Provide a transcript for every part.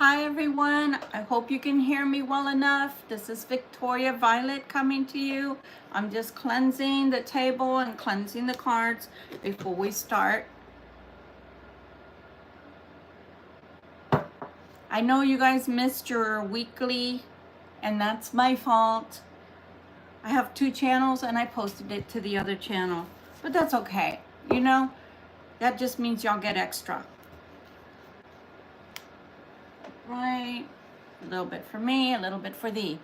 Hi everyone, I hope you can hear me well enough. This is Victoria Violet coming to you. I'm just cleansing the table and cleansing the cards before we start. I know you guys missed your weekly, and that's my fault. I have 2 channels and I posted it to the other channel, but that's okay. You know, that just means y'all get extra. Right? A little bit for me, a little bit for thee.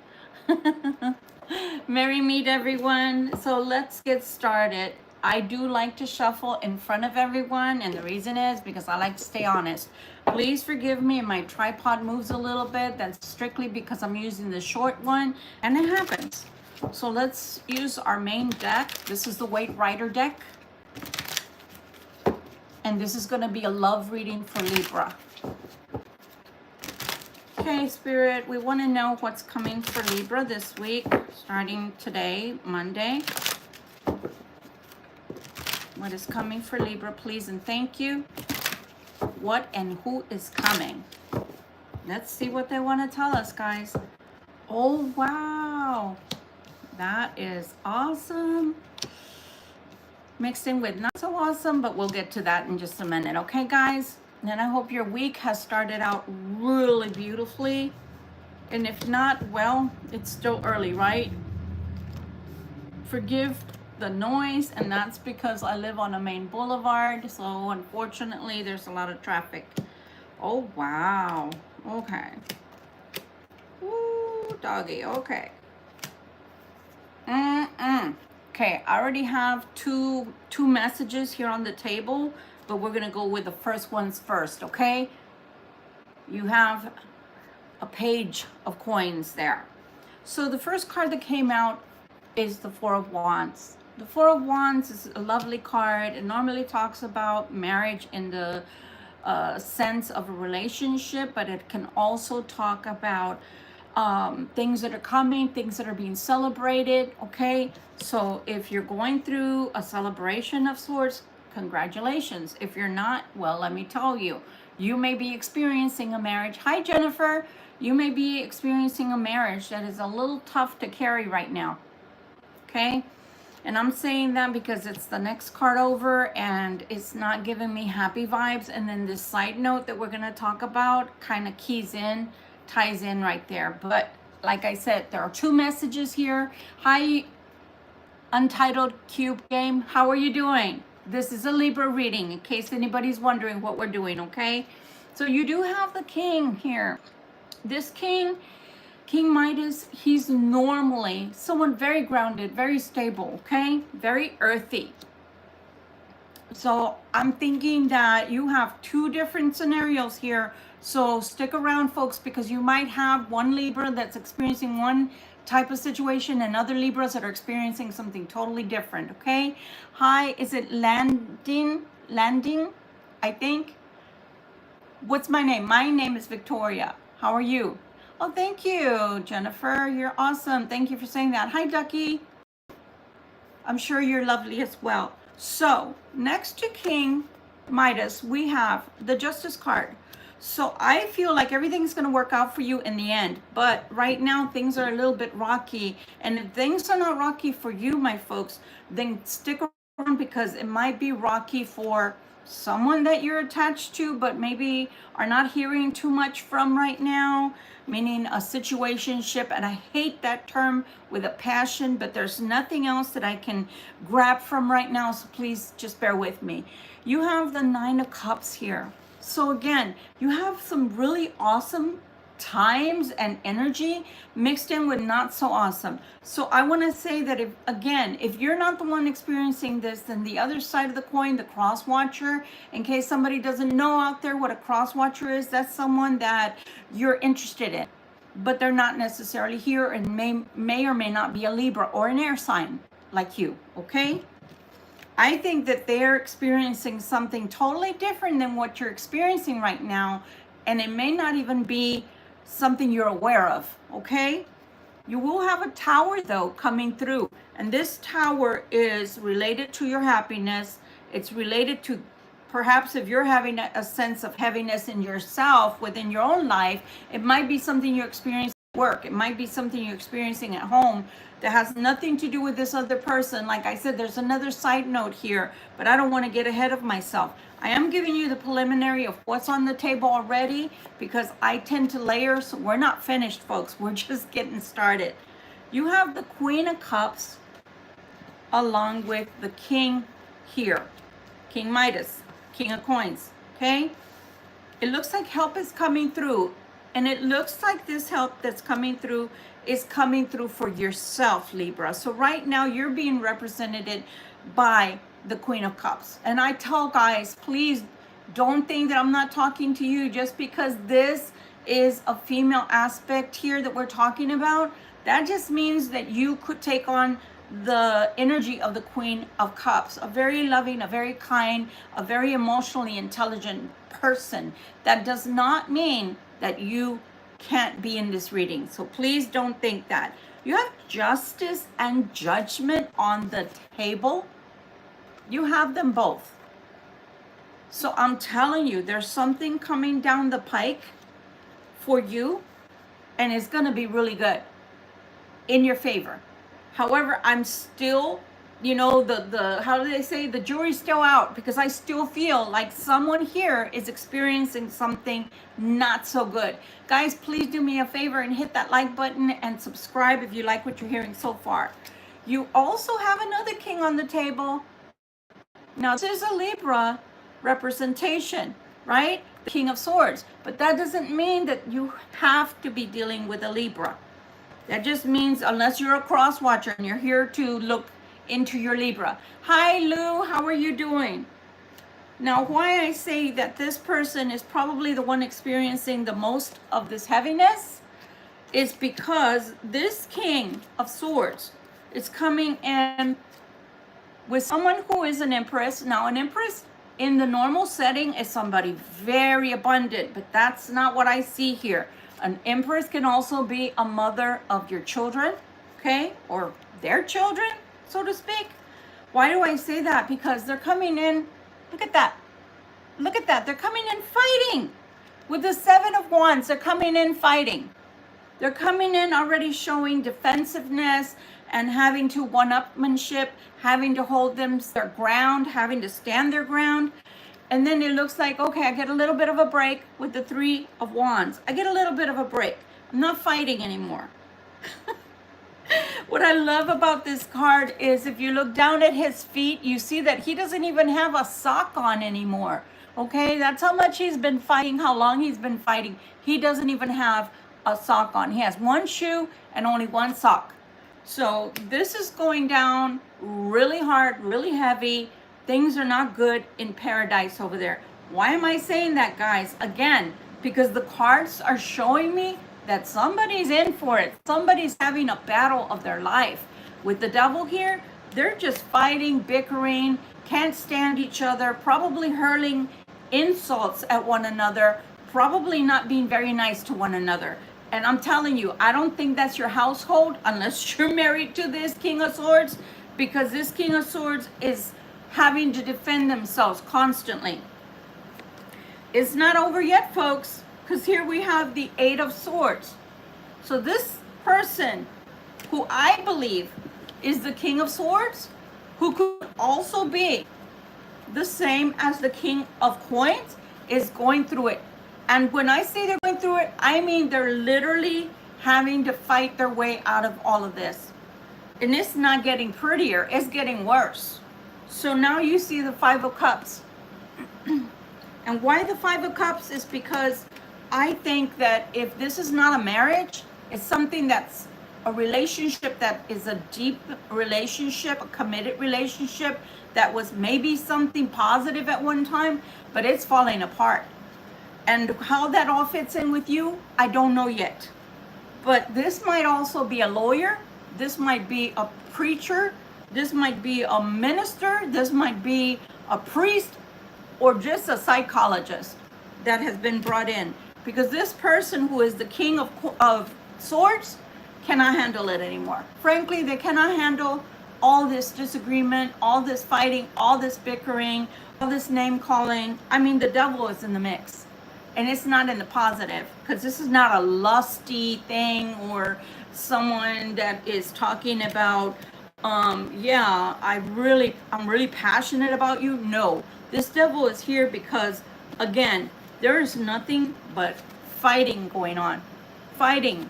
Merry meet everyone. So let's get started. I do like to shuffle in front of everyone, and the reason is because I like to stay honest. Please forgive me if my tripod moves a little bit. That's strictly because I'm using the short one, and it happens. So let's use our main deck. This is the White Rider deck. And this is going to be a love reading for Libra. Okay, Spirit, we want to know what's coming for Libra this week, starting today, Monday. What is coming for Libra, please and thank you. What and who is coming? Let's see what they want to tell us, guys. Oh, wow. That is awesome. Mixed in with not so awesome, but we'll get to that in just a minute. Okay, guys? And I hope your week has started out really beautifully. And if not, well, it's still early, right? Forgive the noise, and that's because I live on a main boulevard, so unfortunately there's a lot of traffic. Oh, wow. Okay. Ooh, doggy. Okay. Okay, I already have two messages here on the table, but we're gonna go with the first ones first, okay? You have a page of coins there. So the first card that came out is the Four of Wands. The Four of Wands is a lovely card. It normally talks about marriage in the sense of a relationship, but it can also talk about things that are coming, things that are being celebrated, okay? So if you're going through a celebration of sorts, congratulations. If you're not, well, let me tell you, you may be experiencing a marriage. Hi, Jennifer. You may be experiencing a marriage that is a little tough to carry right now, okay? And I'm saying that because it's the next card over and it's not giving me happy vibes. And then this side note that we're going to talk about kind of ties in right there. But like I said, there are 2 messages here. Hi, Untitled Cube Game. How are you doing? This is a Libra reading in case anybody's wondering what we're doing, okay? So you do have the King here. This King Midas, he's normally someone very grounded, very stable, okay? Very earthy. So I'm thinking that you have 2 different scenarios here. So stick around, folks, because you might have one Libra that's experiencing one type of situation and other Libras that are experiencing something totally different, okay? Hi, is it Landing, I think? What's my name? My name is Victoria. How are you? Oh, thank you, Jennifer. You're awesome. Thank you for saying that. Hi, Ducky. I'm sure you're lovely as well. So next to King Midas, we have the Justice card. So I feel like everything's going to work out for you in the end. But right now, things are a little bit rocky. And if things are not rocky for you, my folks, then stick around because it might be rocky for someone that you're attached to, but maybe are not hearing too much from right now, meaning a situationship. And I hate that term with a passion, but there's nothing else that I can grab from right now. So please just bear with me. You have the 9 of Cups here. So again, you have some really awesome times and energy mixed in with not so awesome. So I want to say that if you're not the one experiencing this, then the other side of the coin, the cross watcher, in case somebody doesn't know out there what a cross watcher is, that's someone that you're interested in, but they're not necessarily here and may or may not be a Libra or an air sign like you, okay? I think that they're experiencing something totally different than what you're experiencing right now, and it may not even be something you're aware of, okay? You will have a tower, though, coming through, and this tower is related to your happiness. It's related to perhaps if you're having a sense of heaviness in yourself within your own life, it might be something you're experiencing at work. It might be something you're experiencing at home that has nothing to do with this other person. Like I said, there's another side note here, but I don't want to get ahead of myself. I am giving you the preliminary of what's on the table already because I tend to layer, so we're not finished, folks. We're just getting started. You have the Queen of Cups along with the King here, King Midas, King of Coins, okay? It looks like help is coming through, and it looks like this help that's coming through is coming through for yourself, Libra. So right now you're being represented by the Queen of Cups. And I tell guys, please don't think that I'm not talking to you just because this is a female aspect here that we're talking about. That just means that you could take on the energy of the Queen of Cups, a very loving, a very kind, a very emotionally intelligent person. That does not mean that you can't be in this reading. So please don't think that. You have Justice and Judgment on the table. You have them both. So I'm telling you, there's something coming down the pike for you, and it's going to be really good in your favor. However, I'm still, you know, the how do they say, the jury's still out, because I still feel like someone here is experiencing something not so good. Guys, please do me a favor and hit that like button and subscribe if you like what you're hearing so far. You also have another king on the table. Now, this is a Libra representation, right? The King of Swords. But that doesn't mean that you have to be dealing with a Libra. That just means, unless you're a cross watcher and you're here to look into your Libra. Hi, Lou. How are you doing? Now, why I say that this person is probably the one experiencing the most of this heaviness is because this King of Swords is coming in with someone who is an Empress. Now, an Empress in the normal setting is somebody very abundant, but that's not what I see here. An Empress can also be a mother of your children, okay? Or their children, so to speak. Why do I say that? Because they're coming in, look at that. Look at that. They're coming in fighting. With the Seven of Wands, they're coming in fighting. They're coming in already showing defensiveness and having to one-upmanship, having to hold their ground, having to stand their ground. And then it looks like, okay, I get a little bit of a break with the Three of Wands. I get a little bit of a break. I'm not fighting anymore. What I love about this card is if you look down at his feet, you see that he doesn't even have a sock on anymore. Okay, that's how much he's been fighting, how long he's been fighting. He doesn't even have a sock on. He has one shoe and only one sock. So this is going down really hard, really heavy. Things are not good in paradise over there. Why am I saying that, guys? Again, because the cards are showing me that somebody's in for it. Somebody's having a battle of their life. With the Devil here, they're just fighting, bickering, can't stand each other, probably hurling insults at one another, probably not being very nice to one another. And I'm telling you, I don't think that's your household unless you're married to this King of Swords, because this King of Swords is having to defend themselves constantly. It's not over yet, folks, because here we have the Eight of Swords. So this person, who I believe is the King of Swords, who could also be the same as the King of Coins, is going through it. And when I say they're going through it, I mean they're literally having to fight their way out of all of this. And it's not getting prettier, it's getting worse. So now you see the Five of Cups. And why the Five of Cups is because I think that if this is not a marriage, it's something that's a relationship that is a deep relationship, a committed relationship that was maybe something positive at one time, but it's falling apart. And how that all fits in with you, I don't know yet. But this might also be a lawyer. This might be a preacher. This might be a minister. This might be a priest, or just a psychologist that has been brought in. Because this person who is the King of Swords cannot handle it anymore. Frankly, they cannot handle all this disagreement, all this fighting, all this bickering, all this name calling. I mean, the devil is in the mix. And it's not in the positive, because this is not a lusty thing or someone that is talking about, yeah, I'm really passionate about you. No, this devil is here because, again, there is nothing but fighting going on. Fighting,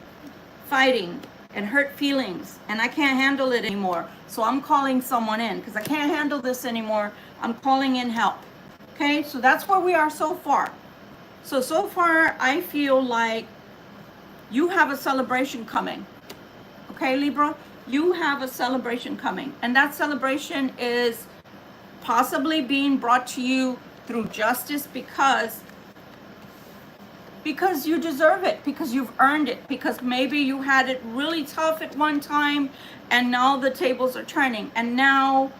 and hurt feelings. And I can't handle it anymore. So I'm calling someone in because I can't handle this anymore. I'm calling in help. Okay, so that's where we are so far. So far, I feel like you have a celebration coming. Okay, Libra? You have a celebration coming. And that celebration is possibly being brought to you through justice because you deserve it, because you've earned it, because maybe you had it really tough at one time and now the tables are turning. And now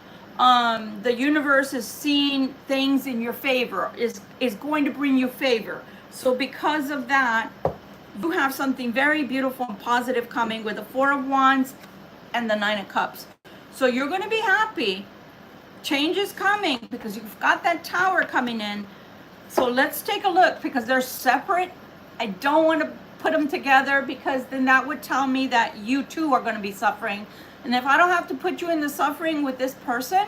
the universe is seeing things in your favor, is going to bring you favor. So because of that, you have something very beautiful and positive coming with the Four of Wands and the Nine of Cups. So you're going to be happy. Change is coming because you've got that Tower coming in. So let's take a look because they're separate. I don't want to put them together because then that would tell me that you too are going to be suffering. And if I don't have to put you in the suffering with this person,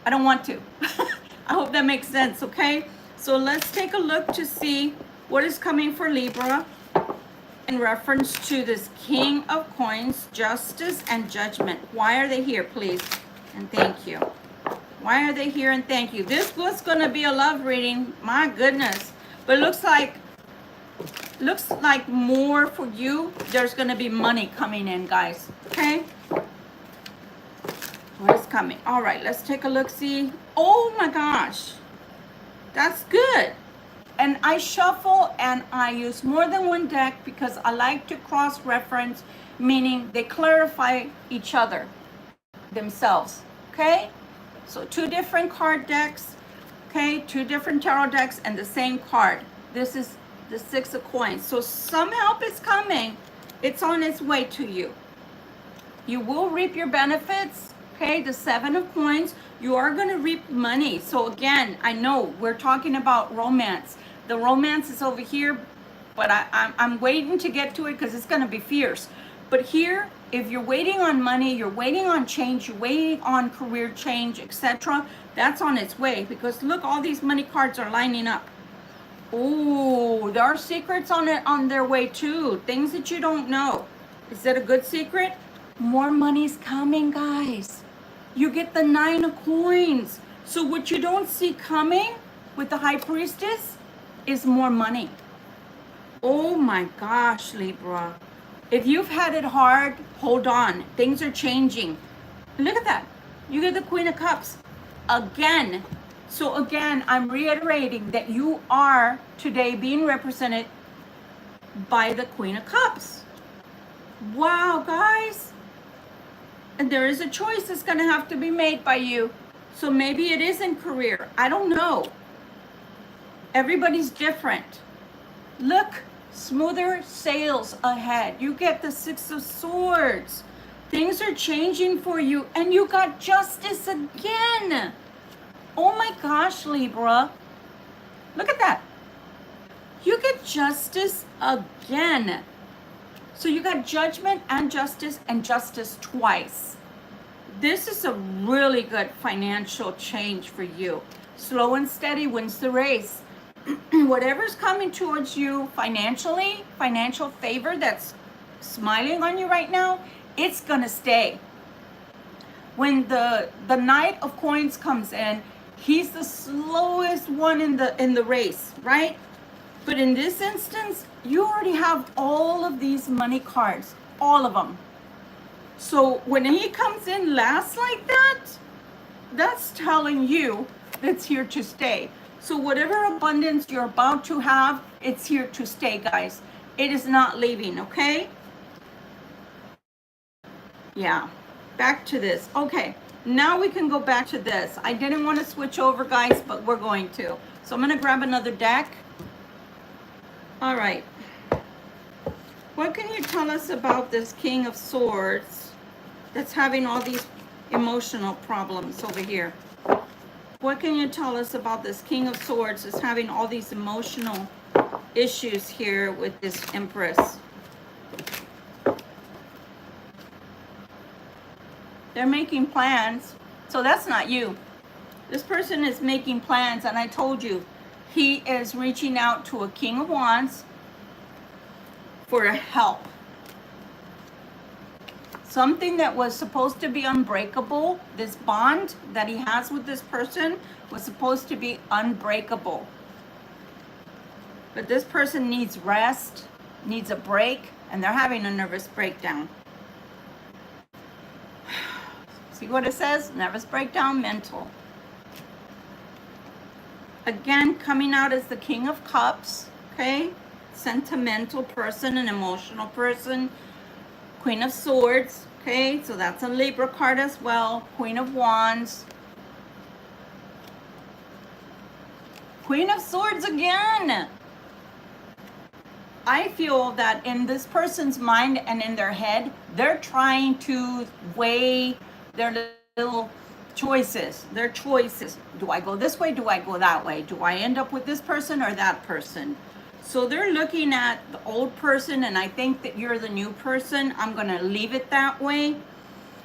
I don't want to. I hope that makes sense, okay? So let's take a look to see what is coming for Libra in reference to this King of Coins, Justice, and Judgment. Why are they here, please? And thank you. Why are they here and thank you? This was going to be a love reading. My goodness. But it looks like more for you. There's going to be money coming in, guys. Okay? What is coming? All right, let's take a look, see. Oh my gosh. That's good. And I shuffle and I use more than one deck because I like to cross-reference, meaning they clarify each other themselves. Okay? So 2 different card decks. Okay? 2 different tarot decks and the same card. This is the 6 of Coins. So some help is coming. It's on its way to you. You will reap your benefits. Okay, the 7 of Coins, you are going to reap money. So again, I know we're talking about romance. The romance is over here, but I'm waiting to get to it because it's going to be fierce. But here, if you're waiting on money, you're waiting on change, you're waiting on career change, etc., that's on its way. Because look, all these money cards are lining up. Oh, there are secrets on their way too. Things that you don't know. Is that a good secret? More money's coming, guys. You get the 9 of Coins. So what you don't see coming with the High Priestess is more money. Oh my gosh, Libra. If you've had it hard, hold on. Things are changing. Look at that. You get the Queen of Cups again. So again, I'm reiterating that you are today being represented by the Queen of Cups. Wow, guys. And there is a choice that's going to have to be made by you. So maybe it is in career. I don't know. Everybody's different. Look, smoother sails ahead. You get the 6 of Swords. Things are changing for you. And you got Justice again. Oh my gosh, Libra. Look at that. You get Justice again. So you got Judgment and Justice twice. This is a really good financial change for you. Slow and steady wins the race. Whatever's coming towards you financially, financial favor that's smiling on you right now, it's gonna stay. When the Knight of Coins comes in, he's the slowest one in the race, right? But in this instance, you already have all of these money cards, all of them. So when he comes in last like that, that's telling you it's here to stay. So whatever abundance you're about to have, it's here to stay, guys. It is not leaving, okay? Yeah, back to this. Okay, now we can go back to this. I didn't want to switch over, guys, but we're going to. So I'm going to grab another deck. All right. What can you tell us about this King of Swords that's having all these emotional problems over here? What can you tell us about this King of Swords is having all these emotional issues here with this Empress? They're making plans. So that's not you. This person is making plans, and I told you, he is reaching out to a King of Wands for help. Something that was supposed to be unbreakable, this bond that he has with this person was supposed to be unbreakable. But this person needs rest, needs a break, and they're having a nervous breakdown. See what it says? Nervous breakdown, mental. Again, coming out as the King of Cups, okay? Sentimental person, an emotional person. Queen of Swords, okay? So that's a Libra card as well. Queen of Wands. Queen of Swords again. I feel that in this person's mind and in their head, they're trying to weigh their little choices, their choices. Do I go this way? Do I go that way? Do I end up with this person or that person? So they're looking at the old person, and I think that you're the new person. I'm going to leave it that way.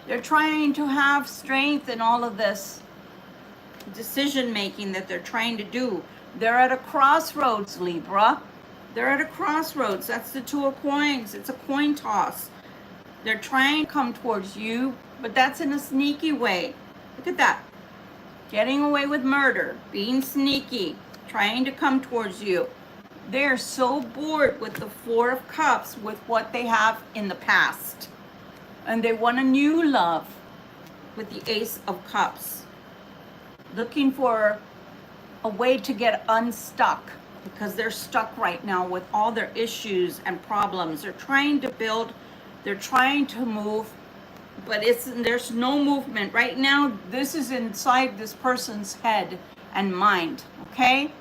They're trying to have strength in all of this decision making that they're trying to do. They're at a crossroads, Libra. They're at a crossroads. That's the Two of Coins. It's a coin toss. They're trying to come towards you, but that's in a sneaky way. Look at that. Getting away with murder, being sneaky, trying to come towards you. They're so bored with the Four of Cups, with what they have in the past. And they want a new love with the Ace of Cups. Looking for a way to get unstuck, because they're stuck right now with all their issues and problems. They're trying to build, they're trying to move, but there's no movement. Right now, this is inside this person's head and mind, okay?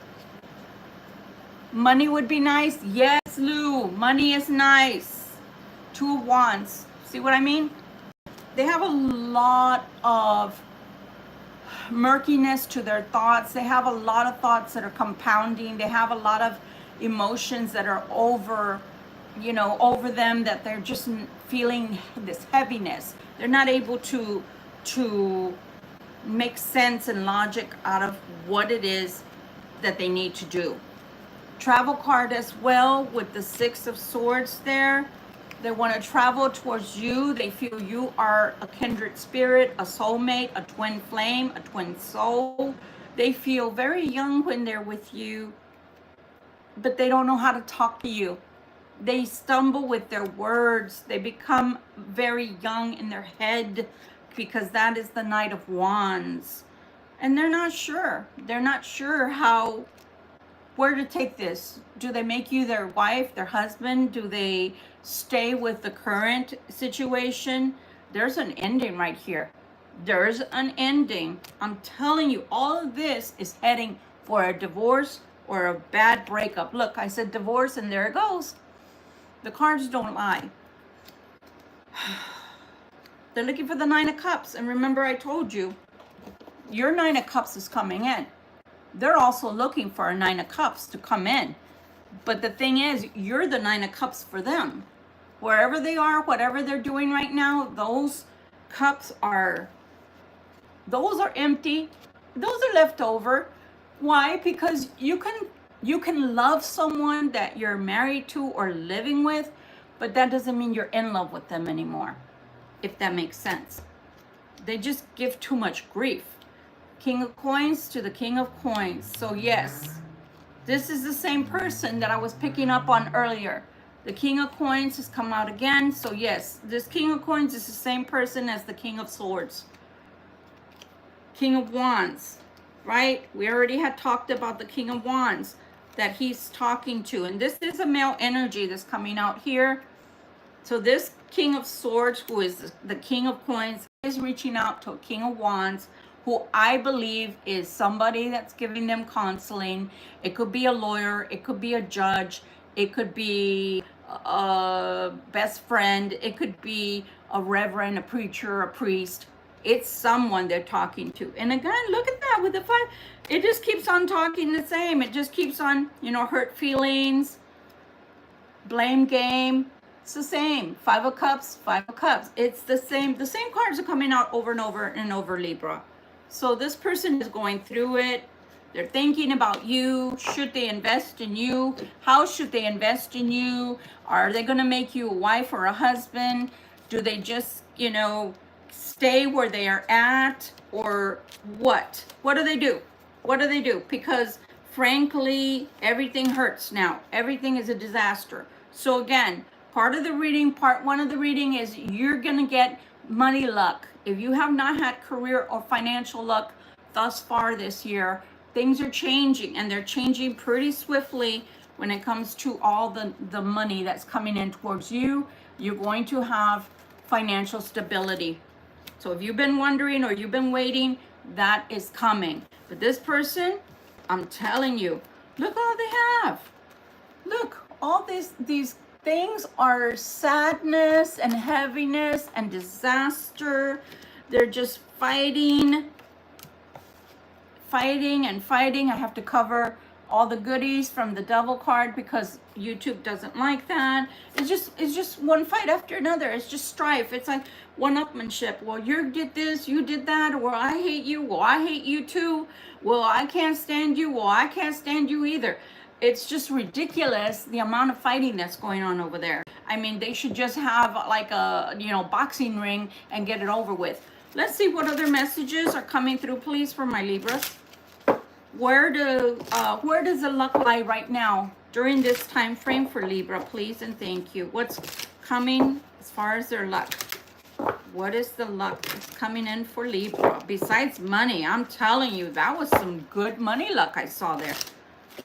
Money would be nice. Yes, Lou, money is nice. Two of Wands. See what I mean? They have a lot of murkiness to their thoughts. They have a lot of thoughts that are compounding. They have a lot of emotions that are over them, that they're just feeling this heaviness. They're not able to make sense and logic out of what it is that they need to do. Travel card as well with the Six of Swords there. They want to travel towards you. They feel you are a kindred spirit, a soulmate, a twin flame, a twin soul. They feel very young when they're with you, but they don't know how to talk to you. They stumble with their words. They become very young in their head, because that is the Knight of Wands. And they're not sure. They're not sure where to take this. Do they make you their wife, their husband? Do they stay with the current situation? There's an ending right here. There's an ending. I'm telling you, all of this is heading for a divorce or a bad breakup. Look, I said divorce, and there it goes. The cards don't lie. They're looking for the Nine of Cups. And remember, I told you, your Nine of Cups is coming in. They're also looking for a Nine of Cups to come in. But the thing is, you're the Nine of Cups for them. Wherever they are, whatever they're doing right now, those cups are empty. Those are left over. Why? Because you can love someone that you're married to or living with, but that doesn't mean you're in love with them anymore, if that makes sense. They just give too much grief. King of Coins to the King of Coins. So yes, this is the same person that I was picking up on earlier. The King of Coins has come out again. So yes, this King of Coins is the same person as the King of Swords. King of Wands, right? We already had talked about the King of Wands that he's talking to. And this is a male energy that's coming out here. So this King of Swords, who is the King of Coins, is reaching out to a King of Wands, who I believe is somebody that's giving them counseling. It could be a lawyer. It could be a judge. It could be a best friend. It could be a reverend, a preacher, a priest. It's someone they're talking to. And again, look at that with the 5. It just keeps on talking the same. It just keeps on, you know, hurt feelings, blame game. It's the same. 5 of Cups, 5 of Cups. It's the same. The same cards are coming out over and over and over, Libra. So this person is going through it. They're thinking about you. Should they invest in you? How should they invest in you? Are they going to make you a wife or a husband? Do they just, you know, stay where they are at? Or what? What do they do? What do they do? Because frankly, everything hurts now. Everything is a disaster. So again, part of the reading, part 1 of the reading is you're going to get money luck. If you have not had career or financial luck thus far this year, things are changing, and they're changing pretty swiftly when it comes to all the money that's coming in towards you. You're going to have financial stability. So if you've been wondering or you've been waiting, that is coming. But this person, I'm telling you, look all they have. Look, all these things are sadness and heaviness and disaster. They're just fighting and fighting. I have to cover all the goodies from the Devil card because YouTube doesn't like that. It's just one fight after another. It's just strife. It's like one-upmanship. Well, you did this, you did that. Well, I hate you. Well, I hate you too. Well, I can't stand you. Well, I can't stand you either. It's just ridiculous the amount of fighting that's going on over there. I mean, they should just have like a, you know, boxing ring and get it over with. Let's see what other messages are coming through, please, for my Libras. Where does the luck lie right now during this time frame for Libra, please and thank you? What's coming as far as their luck? What is the luck that's coming in for Libra? Besides money, I'm telling you, that was some good money luck I saw there.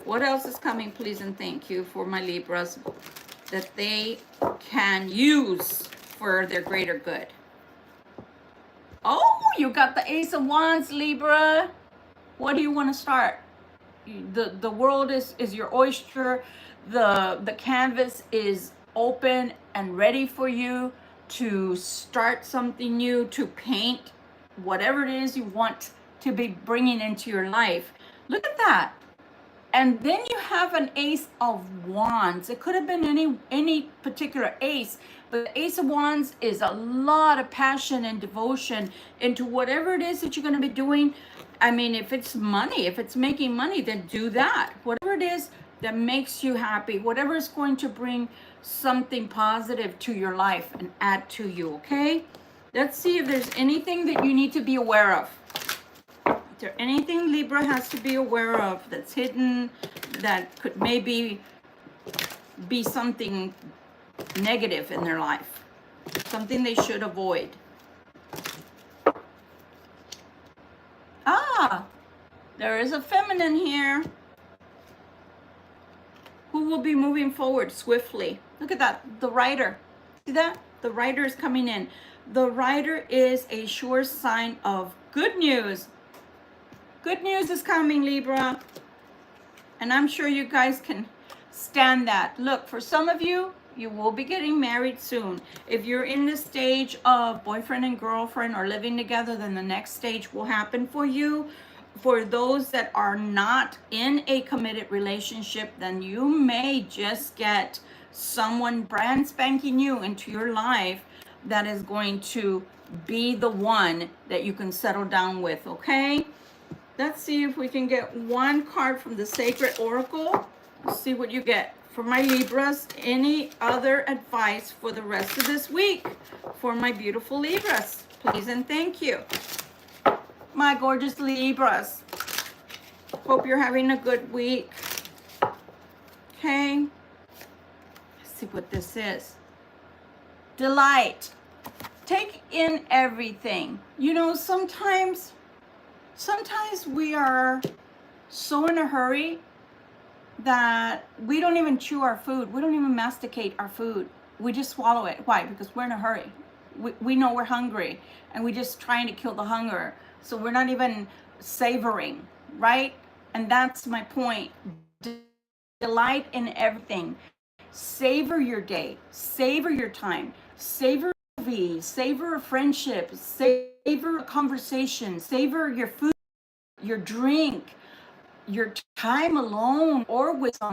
What else is coming, please and thank you, for my Libras that they can use for their greater good? Oh, you got the Ace of Wands, Libra. What do you want to start? The world is your oyster. The canvas is open and ready for you to start something new, to paint whatever it is you want to be bringing into your life. Look at that. And then you have an Ace of Wands. It could have been any particular ace, but the Ace of Wands is a lot of passion and devotion into whatever it is that you're going to be doing. I mean, if it's money, if it's making money, then do that. Whatever it is that makes you happy, whatever is going to bring something positive to your life and add to you, okay? Let's see if there's anything that you need to be aware of. Is there anything Libra has to be aware of that's hidden, that could maybe be something negative in their life? Something they should avoid? Ah, there is a feminine here who will be moving forward swiftly. Look at that, the Rider. See that? The Rider is coming in. The Rider is a sure sign of good news. Good news is coming, Libra. And I'm sure you guys can stand that. Look, for some of you, you will be getting married soon. If you're in the stage of boyfriend and girlfriend or living together, then the next stage will happen for you. For those that are not in a committed relationship, then you may just get someone brand spanking new into your life that is going to be the one that you can settle down with, okay? Let's see if we can get one card from the Sacred Oracle. Let's see what you get. For my Libras, any other advice for the rest of this week for my beautiful Libras? Please and thank you. My gorgeous Libras. Hope you're having a good week. Okay. Let's see what this is. Delight. Take in everything. You know, sometimes we are so in a hurry that we don't even chew our food. We don't even masticate our food. We just swallow it. Why? Because we're in a hurry. We know we're hungry and we're just trying to kill the hunger. So we're not even savoring, right? And that's my point. Delight in everything. Savor your day. Savor your time. Savor movies. Savor a friendship. Savor savor a conversation, savor your food, your drink, your time alone or with someone.